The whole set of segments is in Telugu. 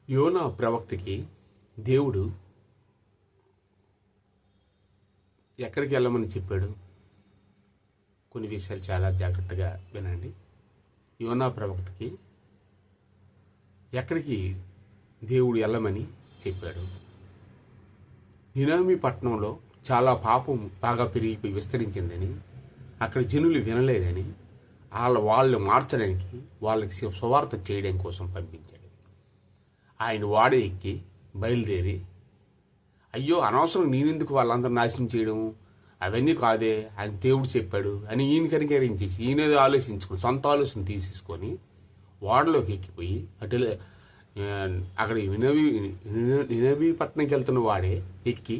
యోనా ప్రవక్తకి దేవుడు ఎక్కడికి వెళ్ళమని చెప్పాడు? కొన్ని విషయాలు చాలా జాగ్రత్తగా వినండి. యోనా ప్రవక్తకి ఎక్కడికి దేవుడు వెళ్ళమని చెప్పాడు? నినోమి పట్టణంలో చాలా పాపం బాగా పెరిగిపోయి విస్తరించిందని, అక్కడ జనులు వినలేదని, వాళ్ళు మార్చడానికి, వాళ్ళకి సువార్త చేయడం కోసం పంపించాడు. ఆయన వాడ ఎక్కి బయలుదేరి, అయ్యో అనవసరం నేనెందుకు వాళ్ళందరూ నాశనం చేయడం, అవన్నీ కాదే ఆయన దేవుడు చెప్పాడు అని ఈయన కనికరించేసి ఈయనేదో ఆలోచించుకుని సొంత ఆలోచన తీసేసుకొని వాడలోకి ఎక్కిపోయి అటు అక్కడ నినవి పట్టణంకి వెళ్తున్న వాడే ఎక్కి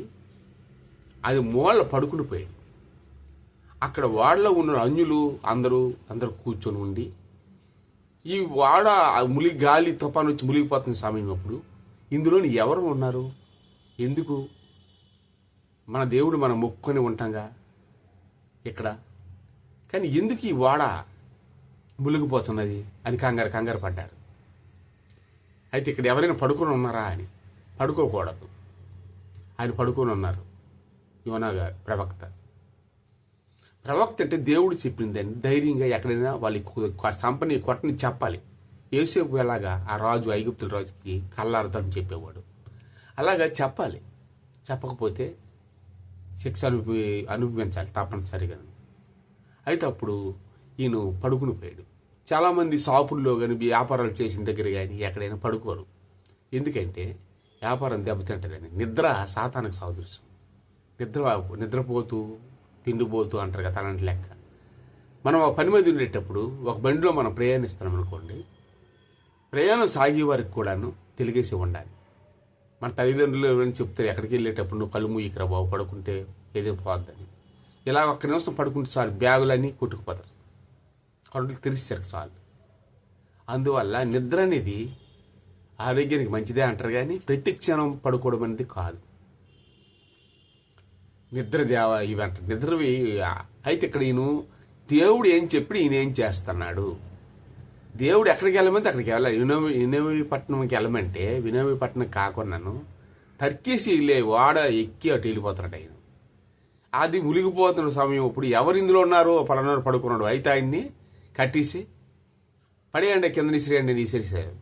అది మూల పడుకుని పోయాడు. అక్కడ వాడలో ఉన్న అన్యులు అందరూ కూర్చొని ఉండి, ఈ వాడ గాలి తుఫాను వచ్చి మునిగిపోతున్న సమయం అప్పుడు ఇందులోని ఎవరు ఉన్నారు? ఎందుకు? మన దేవుడు మనం మొక్కుకొని ఉంటాంగా ఇక్కడ, కానీ ఎందుకు ఈ వాడ మునిగిపోతున్నది అని కంగారు పడ్డారు. అయితే ఇక్కడ ఎవరైనా పడుకొని ఉన్నారా అని. పడుకోకూడదు, ఆయన పడుకొని ఉన్నారు. యోనా ప్రవక్త అంటే దేవుడు చెప్పిందని ధైర్యంగా ఎక్కడైనా వాళ్ళకి సంపని కొట్టని చెప్పాలి. యోసేపు ఎలాగా ఆ రాజు, ఐగుప్తుల రాజుకి కళ్ళార్థం చెప్పేవాడు, అలాగా చెప్పాలి. చెప్పకపోతే శిక్ష అనుభవించాలి తప్పనిసరిగా. అయితే అప్పుడు ఈయన పడుకుని పోయాడు. చాలామంది షాపుల్లో కానీ వ్యాపారాలు చేసిన దగ్గర కానీ ఎక్కడైనా పడుకోరు. ఎందుకంటే వ్యాపారం దెబ్బతింటదని. నిద్ర సాతానికి సాదృశ్యం. నిద్రపోతూ తిండిపోతూ అంటారు కదా, అలాంటి లెక్క. మనం ఒక 10 మంది ఉండేటప్పుడు ఒక బండిలో మనం ప్రయాణిస్తున్నాం అనుకోండి, ప్రయాణం సాగే వారికి కూడాను తెలిగేసి ఉండాలి. మన తల్లిదండ్రులు ఎవరైనా చెప్తారు, ఎక్కడికి వెళ్ళేటప్పుడు నువ్వు కళ్ళు మూయికరా బాబు, పడుకుంటే ఏదేం పోద్దని. ఇలా ఒక్క నిమిషం పడుకుంటే చాలు బ్యాగులన్నీ కొట్టుకుపోతారు, కళ్ళు తెరిస్తారు చాలు. అందువల్ల నిద్ర అనేది ఆరోగ్యానికి మంచిదే అంటారు, కానీ ప్రతి క్షణం పడుకోవడం అనేది కాదు. నిద్ర ఇవి అంటారు, నిద్రవి. అయితే ఇక్కడ ఈయన దేవుడు ఏం చెప్పి ఈయన ఏం చేస్తున్నాడు? దేవుడు ఎక్కడికి వెళ్ళమంటే అక్కడికి వెళ్ళాలి. నినవి పట్టణంకి వెళ్ళమంటే నినవి పట్టణం కాకున్నాను తర్కేసి వెళ్ళే వాడ ఎక్కి అటు వెళ్ళిపోతున్నాడు ఆయన. అది మునిగిపోతున్న సమయం ఇప్పుడు ఎవరు ఇందులో ఉన్నారో పలానాడు పడుకున్నాడు. అయితే ఆయన్ని కట్టేసి పడేయండి, కింద నిసిరేయండి, నిసిరిసారు.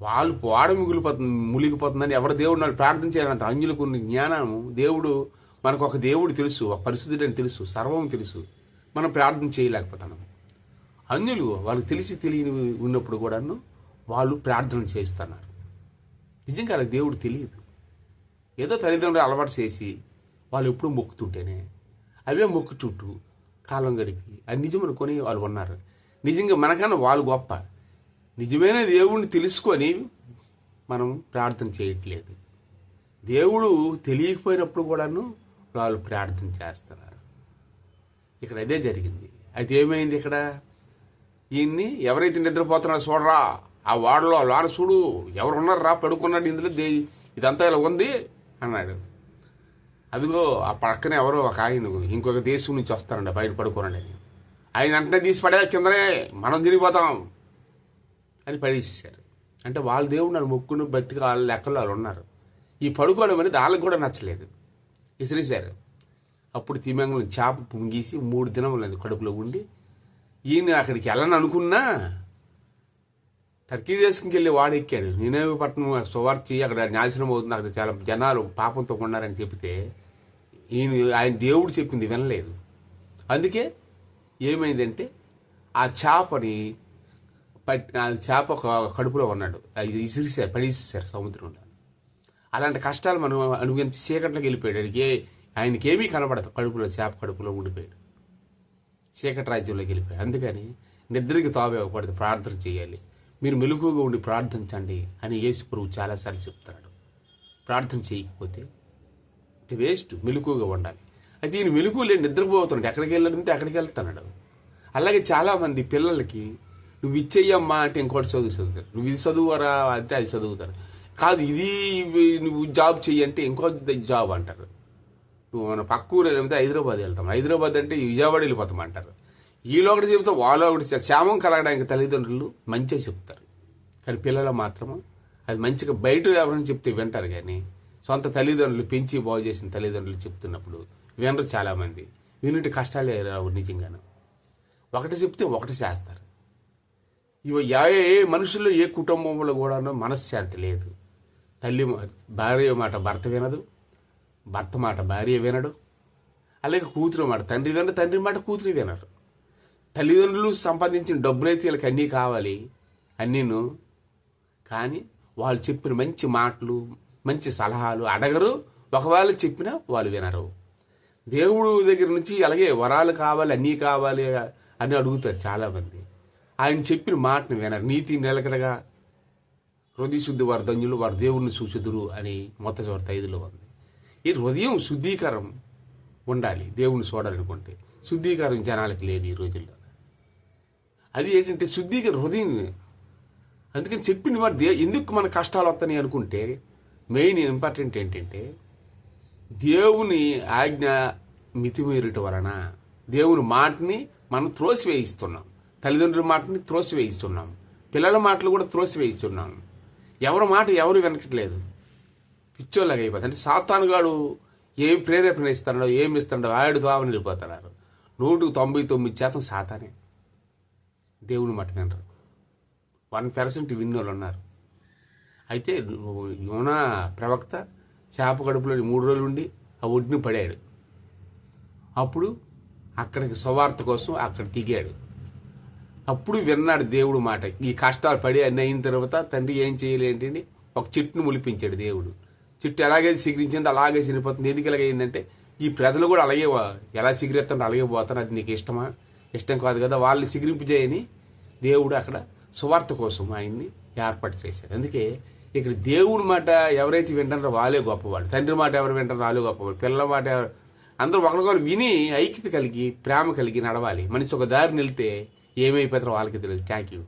వాళ్ళు వాడ మునిగిపోతుందని ఎవరు దేవుడు వాళ్ళు ప్రార్థన చేయాలంత. అంజులకు ఉన్న జ్ఞానము దేవుడు, మనకు ఒక దేవుడు తెలుసు, ఒక పరిశుద్ధుడని తెలుసు, సర్వం తెలుసు. మనం ప్రార్థన చేయలేకపోతున్నాం. అన్యులు వాళ్ళకి తెలియని ఉన్నప్పుడు కూడాను వాళ్ళు ప్రార్థన చేస్తున్నారు. నిజంగా వాళ్ళకి దేవుడు తెలియదు. ఏదో తల్లిదండ్రులు అలవాటు చేసి వాళ్ళు ఎప్పుడూ మొక్కుతుంటేనే అవే మొక్కుతుంటూ కాలం గడిపి అది నిజం అనుకొని వాళ్ళు ఉన్నారు. నిజంగా మనకన్నా వాళ్ళు గొప్ప. నిజమైన దేవుణ్ణి తెలుసుకొని మనం ప్రార్థన చేయట్లేదు. దేవుడు తెలియకపోయినప్పుడు కూడాను వాళ్ళు ప్రార్థన చేస్తున్నారు. ఇక్కడ అదే జరిగింది. అయితే ఏమైంది? ఇక్కడ ఈయన్ని ఎవరైతే నిద్రపోతున్నారో చూడరా, ఆ వాడలో లోన చూడు ఎవరు ఉన్నారా, పడుకున్నాడు ఇందులో, ఇదంతా ఇలా ఉంది అన్నాడు. అదిగో ఆ పక్కనే ఎవరో ఒక ఆయన ఇంకొక దేశం నుంచి వస్తారండి, బయట పడుకున్నాడని. ఆయన వెంటనే తీసి పడే కిందనే మనం తిరిగిపోతాం అని పడేసారు. అంటే వాళ్ళ దేవుడు నన్ను మొక్కును బతికి వాళ్ళ లెక్కలు వాళ్ళు ఉన్నారు. ఈ పడుకోవడం అనేది వాళ్ళకి కూడా నచ్చలేదు, విసిరేశారు. అప్పుడు తిమంగళం చేప పుంగీసి 3 దినములు కడుపులో ఉండి ఈయన అక్కడికి వెళ్ళని అనుకున్నా టర్కీ దేశంకి వెళ్ళి వాడు ఎక్కాడు. నినవి పట్టణం సువార్చి అక్కడ నాశనం అవుతుంది, అక్కడ చాలా జనాలు పాపంతో ఉన్నారని చెప్తే ఆయన దేవుడు చెప్పింది వినలేదు. అందుకే ఏమైందంటే ఆ చేపని చేప కడుపులో ఉన్నాడు, అది పడేసారు సముద్రంలో. అలాంటి కష్టాలు మనం అనుభవించి చీకట్లోకి వెళ్ళిపోయాడు. ఆయనకేమీ కనబడదు, చేప కడుపులో ఉండిపోయాడు, చీకటి రాజ్యంలోకి వెళ్ళిపోయాడు. అందుకని నిద్రకి తావేయకూడదు, ప్రార్థన చేయాలి. మీరు మెలకువగా ఉండి ప్రార్థించండి అని యేసు ప్రభువు చాలాసార్లు చెప్తున్నాడు. ప్రార్థన చేయకపోతే వేస్ట్, మెలకువగా ఉండాలి. అయితే ఈయన మెలకువ లేని నిద్రపోతున్నాడు, ఎక్కడికి వెళ్ళాలంటే అక్కడికి వెళ్తున్నాడు. అలాగే చాలామంది పిల్లలకి నువ్వు ఇచ్చేయమ్మా అంటే ఇంకోటి చదువుతారు, నువ్వు ఇది చదువురా అంటే అది చదువుతారు. కాదు ఇది నువ్వు జాబ్ చెయ్యి అంటే ఇంకో జాబ్ అంటారు. నువ్వు మన పక్క ఊరు వెళ్తే హైదరాబాద్ వెళ్తాం, హైదరాబాద్ అంటే విజయవాడ వెళ్ళిపోతాం అంటారు. వీళ్ళు ఒకటి చెబుతా వాళ్ళు ఒకటి క్షేమం కలగడానికి తల్లిదండ్రులు మంచిగా చెప్తారు. కానీ పిల్లలు మాత్రము అది మంచిగా బయట ఎవరైనా చెప్తే వింటారు, కానీ సొంత తల్లిదండ్రులు పెంచి బాగు చేసిన తల్లిదండ్రులు చెప్తున్నప్పుడు వినరు చాలామంది. వినుంటి కష్టాలే రావు నిజంగాను. ఒకటి చెప్తే ఒకటి చేస్తారు. ఏ మనుషుల్లో ఏ కుటుంబంలో కూడా మనశ్శాంతి లేదు. భార్య మాట భర్త వినదు, భర్త మాట భార్య వినడు, అలాగే కూతురు మాట తండ్రి వినడు, తండ్రి మాట కూతురు వినరు. తల్లిదండ్రులు సంపాదించిన డబ్బులైతే వీళ్ళకి అన్నీ కావాలి, అన్నీను, కానీ వాళ్ళు చెప్పిన మంచి మాటలు మంచి సలహాలు అడగరు. ఒకవేళ చెప్పినా వాళ్ళు వినరు. దేవుడు దగ్గర నుంచి అలాగే వరాలు కావాలి, అన్నీ కావాలి అని అడుగుతారు చాలామంది. ఆయన చెప్పిన మాటను వినరు. నీతి నిలకడగా హృదయ శుద్ధి వారు ధన్యులు, వారు దేవుడిని చూచుదురు అని మొదటి 5లో ఉంది. ఈ హృదయం శుద్ధీకరం ఉండాలి. దేవుని చూడాలనుకుంటే శుద్ధీకరం జనాలకి లేదు ఈ రోజుల్లో. అది ఏంటంటే శుద్ధీకరణ హృదయం. అందుకని చెప్పింది వారు ఎందుకు మన కష్టాలు వస్తాయి అనుకుంటే మెయిన్ ఇంపార్టెంట్ ఏంటంటే దేవుని ఆజ్ఞ మితిమీరుట వలన దేవుని మాటని మనం త్రోసివేయిస్తున్నాం. తల్లిదండ్రుల మాటని త్రోసివేయిస్తున్నాం. పిల్లల మాటలు కూడా త్రోసివేయిస్తున్నాం. ఎవరి మాట ఎవరు వెనకట్లేదు. పిచ్చోళ్ళగా అయిపోతుంది. అంటే సాతానుగాడు ఏం ప్రేరేపణ ఇస్తున్నాడో ఏమి ఇస్తున్నాడో ఆడు తావని వెళ్ళిపోతున్నారు. 199% సాతానే. దేవుని మాట వినరు. 1% విన్నోళ్ళు ఉన్నారు. అయితే యోనా ప్రవక్త చేప కడుపులో 3 రోజులు ఉండి ఆ ఒడ్డుని పడాడు. అప్పుడు అక్కడికి సువార్త కోసం అక్కడ దిగాడు. అప్పుడు విన్నాడు దేవుడు మాట. ఈ కష్టాలు పడి అన్నీ అయిన తర్వాత తండ్రి ఏం చేయలేంటి ఒక చెట్టును ములిపించాడు దేవుడు. చెట్టు ఎలాగే సిగిరించింది అలాగే చనిపోతుంది. ఎందుకు ఎలాగైందంటే ఈ ప్రజలు కూడా అలాగే ఎలా సిగిరెత్తారో అలాగే పోతారు. అది నీకు ఇష్టమా? ఇష్టం కాదు కదా, వాళ్ళని సిగిరింపు చేయని దేవుడు అక్కడ సువార్త కోసం ఆయన్ని ఏర్పాటు చేశాడు. అందుకే ఇక్కడ దేవుడి మాట ఎవరైతే వింటారో వాళ్ళే గొప్పవాళ్ళు. తండ్రి మాట ఎవరు వింటారో వాళ్ళే గొప్పవాళ్ళు. పిల్లల మాట అందరూ ఒకరికొకరు విని ఐక్యత కలిగి ప్రేమ కలిగి నడవాలి. మనిషి ఒక దారి వెళ్తే ఏమైపోతారో వాళ్ళకి తెలియదు. Thank you.